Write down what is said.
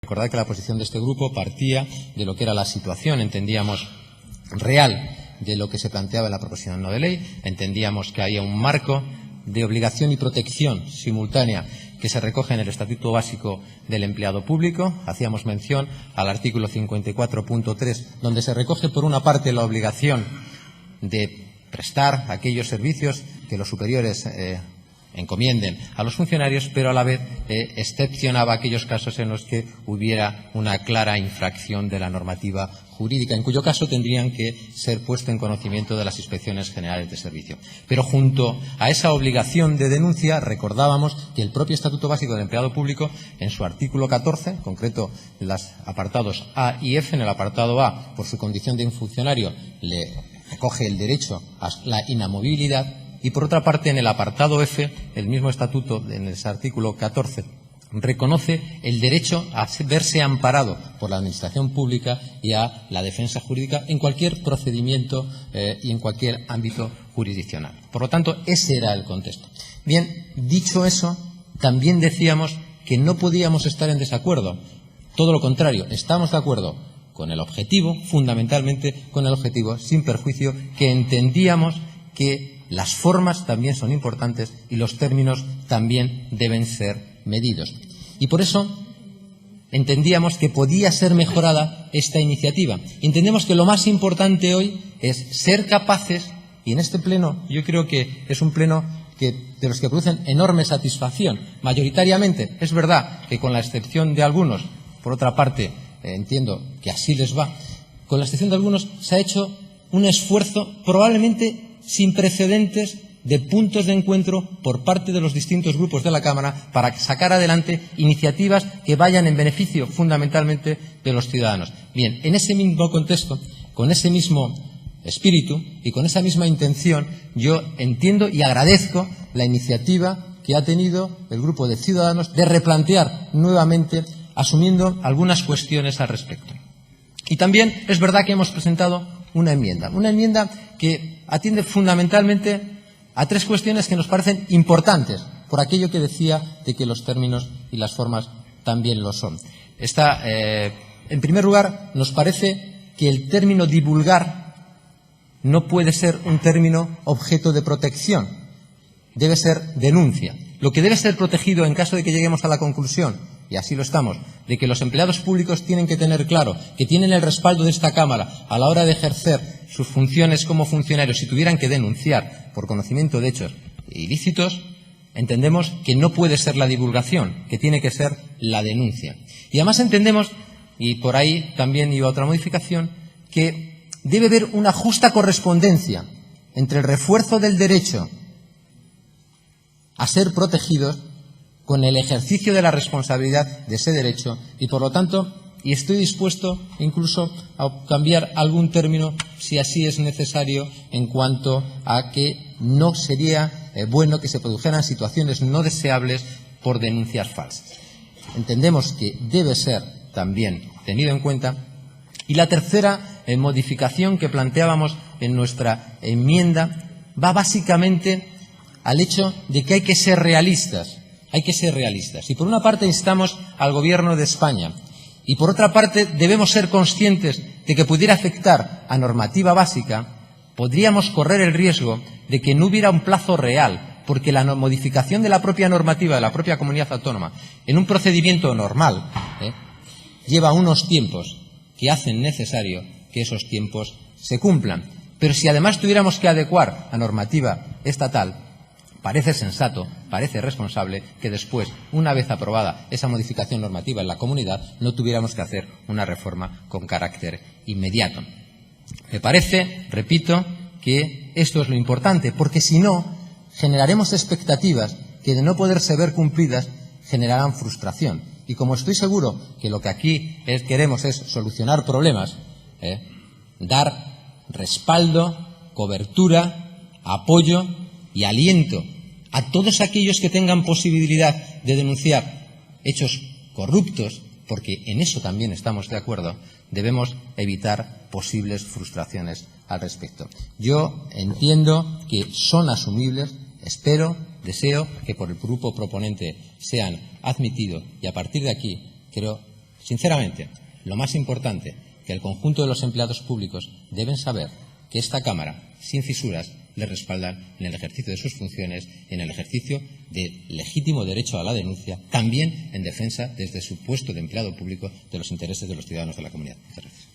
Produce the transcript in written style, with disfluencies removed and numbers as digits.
Recordad que la posición de este grupo partía de lo que era la situación, entendíamos, real de lo que se planteaba en la proposición no de ley. Entendíamos que había un marco de obligación y protección simultánea que se recoge en el Estatuto Básico del Empleado Público. Hacíamos mención al artículo 54.3, donde se recoge, por una parte, la obligación de prestar aquellos servicios que los superiores encomienden a los funcionarios, pero a la vez excepcionaba aquellos casos en los que hubiera una clara infracción de la normativa jurídica, en cuyo caso tendrían que ser puestos en conocimiento de las inspecciones generales de servicio. Pero junto a esa obligación de denuncia, recordábamos que el propio Estatuto Básico del Empleado Público, en su artículo 14, en concreto los apartados A y F, en el apartado A, por su condición de funcionario, le recoge el derecho a la inamovibilidad. Y, por otra parte, en el apartado F, el mismo Estatuto, en ese artículo 14, reconoce el derecho a verse amparado por la Administración Pública y a la defensa jurídica en cualquier procedimiento y en cualquier ámbito jurisdiccional. Por lo tanto, ese era el contexto. Bien, dicho eso, también decíamos que no podíamos estar en desacuerdo. Todo lo contrario, estamos de acuerdo con el objetivo, fundamentalmente con el objetivo, sin perjuicio, que entendíamos que las formas también son importantes y los términos también deben ser medidos. Y por eso entendíamos que podía ser mejorada esta iniciativa. Entendemos que lo más importante hoy es ser capaces, y en este pleno yo creo que es un pleno de los que producen enorme satisfacción. Mayoritariamente, es verdad que con la excepción de algunos, por otra parte, entiendo que así les va, con la excepción de algunos se ha hecho un esfuerzo probablemente sin precedentes de puntos de encuentro por parte de los distintos grupos de la Cámara para sacar adelante iniciativas que vayan en beneficio fundamentalmente de los ciudadanos. Bien, en ese mismo contexto, con ese mismo espíritu y con esa misma intención, yo entiendo y agradezco la iniciativa que ha tenido el grupo de Ciudadanos de replantear nuevamente, asumiendo algunas cuestiones al respecto. Y también es verdad que hemos presentado una enmienda que atiende fundamentalmente a tres cuestiones que nos parecen importantes, por aquello que decía de que los términos y las formas también lo son. En primer lugar, nos parece que el término divulgar no puede ser un término objeto de protección, debe ser denuncia. Lo que debe ser protegido en caso de que lleguemos a la conclusión, y así lo estamos, de que los empleados públicos tienen que tener claro que tienen el respaldo de esta Cámara a la hora de ejercer sus funciones como funcionarios si tuvieran que denunciar por conocimiento de hechos ilícitos, entendemos que no puede ser la divulgación, que tiene que ser la denuncia. Y además entendemos, y por ahí también iba otra modificación, que debe haber una justa correspondencia entre el refuerzo del derecho a ser protegidos con el ejercicio de la responsabilidad de ese derecho y, por lo tanto, y estoy dispuesto incluso a cambiar algún término si así es necesario en cuanto a que no sería bueno que se produjeran situaciones no deseables por denuncias falsas. Entendemos que debe ser también tenido en cuenta. Y la tercera modificación que planteábamos en nuestra enmienda va básicamente al hecho de que hay que ser realistas. Hay que ser realistas. Y por una parte instamos al Gobierno de España y por otra parte debemos ser conscientes de que pudiera afectar a normativa básica, podríamos correr el riesgo de que no hubiera un plazo real, porque la modificación de la propia normativa de la propia comunidad autónoma en un procedimiento normal lleva unos tiempos que hacen necesario que esos tiempos se cumplan. Pero si además tuviéramos que adecuar a normativa estatal, parece sensato, parece responsable que después, una vez aprobada esa modificación normativa en la comunidad, no tuviéramos que hacer una reforma con carácter inmediato. Me parece, repito, que esto es lo importante, porque si no, generaremos expectativas que, de no poderse ver cumplidas, generarán frustración. Y como estoy seguro que lo que aquí queremos es solucionar problemas, dar respaldo, cobertura, apoyo y aliento a todos aquellos que tengan posibilidad de denunciar hechos corruptos, porque en eso también estamos de acuerdo, debemos evitar posibles frustraciones al respecto. Yo entiendo que son asumibles, espero, deseo que por el grupo proponente sean admitidos y a partir de aquí creo Sinceramente, lo más importante, que el conjunto de los empleados públicos deben saber que esta Cámara, sin fisuras, les respaldan en el ejercicio de sus funciones y en el ejercicio del legítimo derecho a la denuncia, también en defensa, desde su puesto de empleado público, de los intereses de los ciudadanos de la comunidad. Muchas gracias.